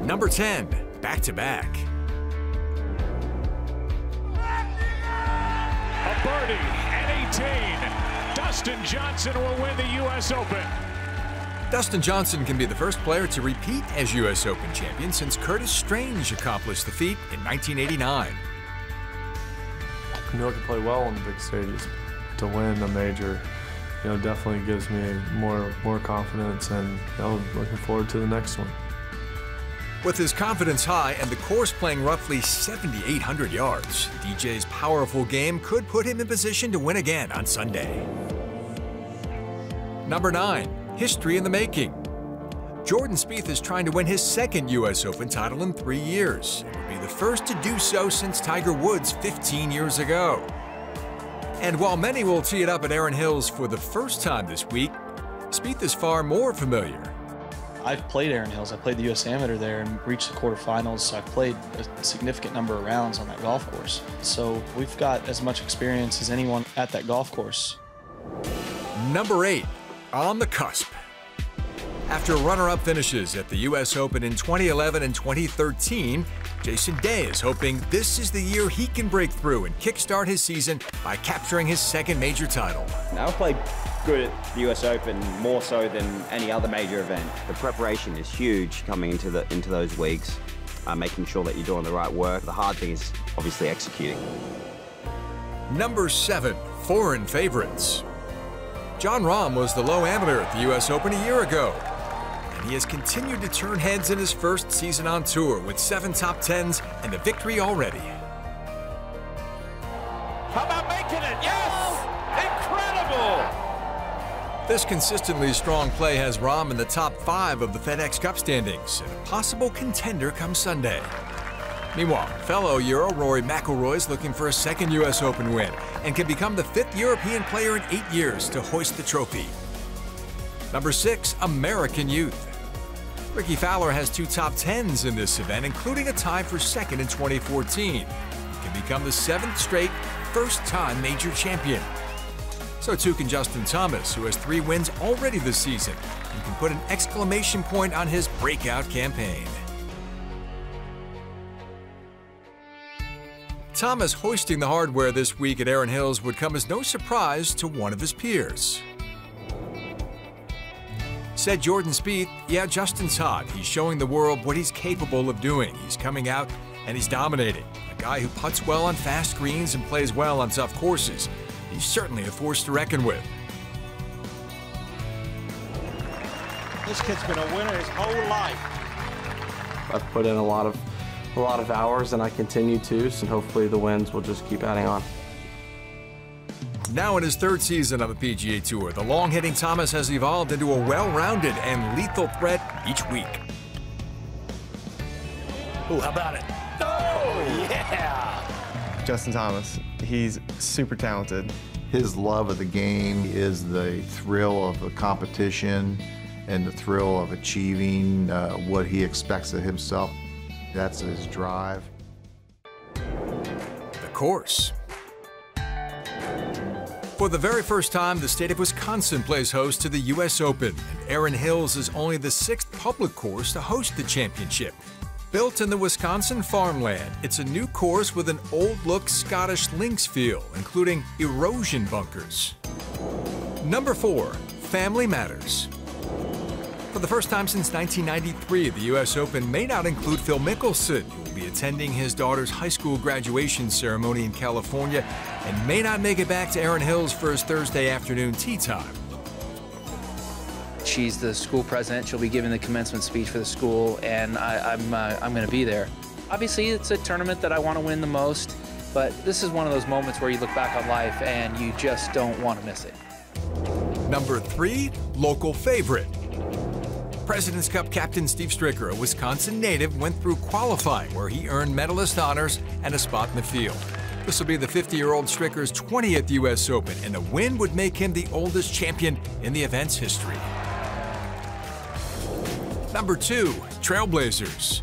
Number 10, back-to-back. A birdie at 18. Dustin Johnson will win the U.S. Open. Dustin Johnson can be the first player to repeat as U.S. Open champion since Curtis Strange accomplished the feat in 1989. I knew I could play well on the big stages. To win a major, definitely gives me more confidence, and looking forward to the next one. With his confidence high and the course playing roughly 7,800 yards, DJ's powerful game could put him in position to win again on Sunday. Number 9, history in the making. Jordan Spieth is trying to win his second U.S. Open title in 3 years. It would be the first to do so since Tiger Woods 15 years ago. And while many will tee it up at Erin Hills for the first time this week, Spieth is far more familiar. I've played Erin Hills. I played the U.S. Amateur there and reached the quarterfinals, so I've played a significant number of rounds on that golf course. So we've got as much experience as anyone at that golf course. Number 8, on the cusp. After runner-up finishes at the U.S. Open in 2011 and 2013, Jason Day is hoping this is the year he can break through and kickstart his season by capturing his second major title. Now I've played good at the US Open, more so than any other major event. The preparation is huge coming into those weeks, making sure that you're doing the right work. The hard thing is obviously executing. Number 7, foreign favorites. Jon Rahm was the low amateur at the US Open a year ago, and he has continued to turn heads in his first season on tour with 7 top 10s and a victory already. How about making it? Yes! Incredible! This consistently strong play has Rahm in the top 5 of the FedEx Cup standings and a possible contender come Sunday. Meanwhile, fellow Euro Rory McIlroy is looking for a second U.S. Open win and can become the 5th European player in 8 years to hoist the trophy. Number 6, American youth. Ricky Fowler has 2 top 10s in this event, including a tie for second in 2014. He can become the 7th straight first-time major champion. So too can Justin Thomas, who has 3 wins already this season and can put an exclamation point on his breakout campaign. Thomas hoisting the hardware this week at Erin Hills would come as no surprise to one of his peers. Said Jordan Spieth, yeah, Justin's hot. He's showing the world what he's capable of doing. He's coming out and he's dominating. A guy who putts well on fast greens and plays well on tough courses. He's certainly a force to reckon with. This kid's been a winner his whole life. I've put in a lot of hours, and I continue to, so hopefully the wins will just keep adding on. Now in his 3rd season on the PGA Tour, the long-hitting Thomas has evolved into a well-rounded and lethal threat each week. Ooh, how about it? Oh, yeah! Justin Thomas, he's super talented. His love of the game is the thrill of the competition and the thrill of achieving what he expects of himself. That's his drive. The course. For the very first time, the state of Wisconsin plays host to the U.S. Open, and Erin Hills is only the 6th public course to host the championship. Built in the Wisconsin farmland, it's a new course with an old-look Scottish links feel, including erosion bunkers. Number 4, family matters. For the first time since 1993, the U.S. Open may not include Phil Mickelson, who will be attending his daughter's high school graduation ceremony in California and may not make it back to Erin Hills for his Thursday afternoon tee time. She's the school president. She'll be giving the commencement speech for the school, and I'm going to be there. Obviously, it's a tournament that I want to win the most, but this is one of those moments where you look back on life and you just don't want to miss it. Number 3, local favorite. President's Cup captain Steve Stricker, a Wisconsin native, went through qualifying where he earned medalist honors and a spot in the field. This will be the 50-year-old Stricker's 20th U.S. Open, and a win would make him the oldest champion in the event's history. Number 2, Trailblazers.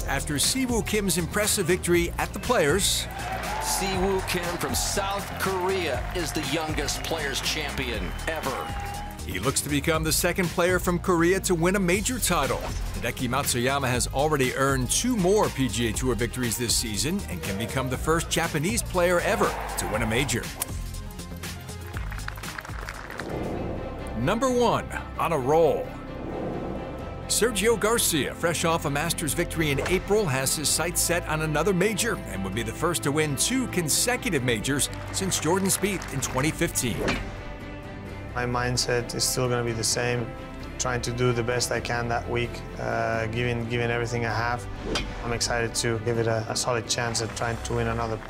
After Siwoo Kim's impressive victory at the Players, Siwoo Kim from South Korea is the youngest Players champion ever. He looks to become the second player from Korea to win a major title. Hideki Matsuyama has already earned 2 more PGA Tour victories this season and can become the first Japanese player ever to win a major. Number 1, on a roll. Sergio Garcia, fresh off a Masters victory in April, has his sights set on another major and would be the first to win 2 consecutive majors since Jordan Spieth in 2015. My mindset is still going to be the same, trying to do the best I can that week, giving everything I have. I'm excited to give it a solid chance at trying to win another.